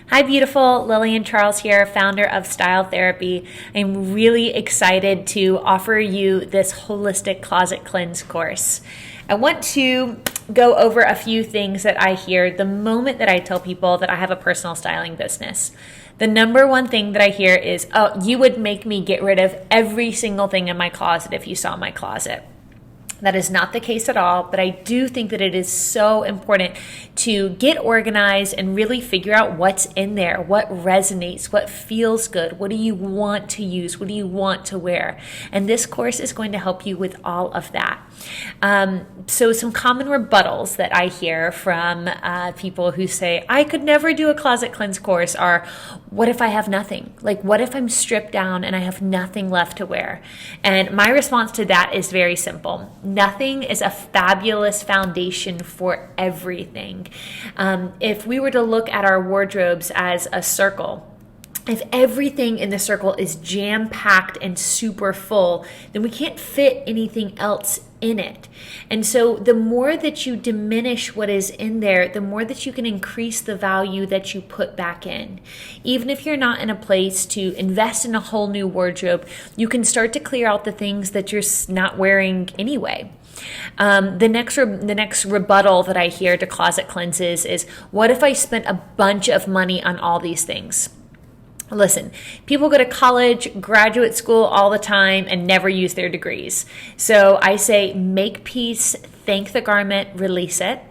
Hi, beautiful. Lillian Charles here, founder of Style Therapy. I'm really excited to offer you this holistic closet cleanse course. I want to go over a few things that I hear the moment that I tell people that I have a personal styling business. The number one thing that I hear is, oh, you would make me get rid of every single thing in my closet if you saw my closet. That is not the case at all, but I do think that it is so important to get organized and really figure out what's in there, what resonates, what feels good, what do you want to use, what do you want to wear. And this course is going to help you with all of that. So some common rebuttals that I hear from people who say, I could never do a closet cleanse course are, what if I have nothing? Like, what if I'm stripped down and I have nothing left to wear? And my response to that is very simple. Nothing is a fabulous foundation for everything. If we were to look at our wardrobes as a circle, if everything in the circle is jam-packed and super full, then we can't fit anything else in it. And so the more that you diminish what is in there, the more that you can increase the value that you put back in. Even if you're not in a place to invest in a whole new wardrobe, you can start to clear out the things that you're not wearing anyway. The next rebuttal that I hear to closet cleanses is, what if I spent a bunch of money on all these things? Listen, people go to college, graduate school all the time and never use their degrees. So I say make peace, thank the garment, release it,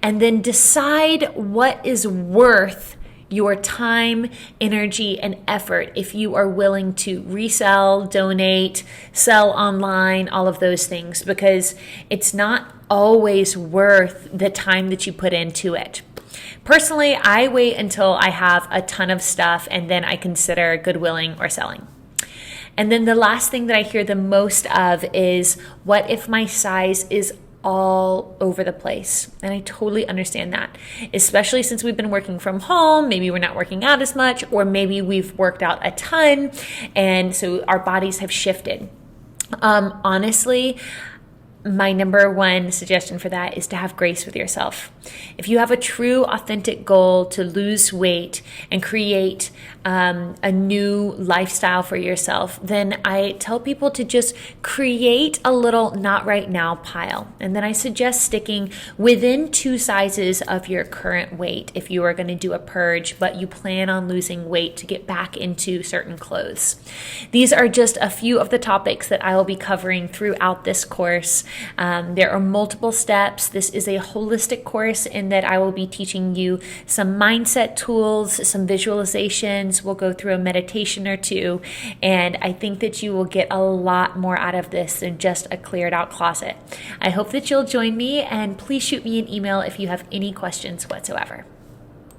and then decide what is worth your time, energy, and effort if you are willing to resell, donate, sell online, all of those things, because it's not always worth the time that you put into it. Personally, I wait until I have a ton of stuff and then I consider goodwilling or selling. And then the last thing that I hear the most of is, what if my size is all over the place? And I totally understand that, especially since we've been working from home. Maybe we're not working out as much, or maybe we've worked out a ton and so our bodies have shifted. Honestly, my number one suggestion for that is to have grace with yourself. If you have a true, authentic goal to lose weight and create a new lifestyle for yourself, then I tell people to just create a little not right now pile. And then I suggest sticking within 2 sizes of your current weight if you are going to do a purge, but you plan on losing weight to get back into certain clothes. These are just a few of the topics that I will be covering throughout this course. There are multiple steps. This is a holistic course in that I will be teaching you some mindset tools, some visualizations. We'll go through a meditation or two, and I think that you will get a lot more out of this than just a cleared out closet. I hope that you'll join me, and please shoot me an email if you have any questions whatsoever.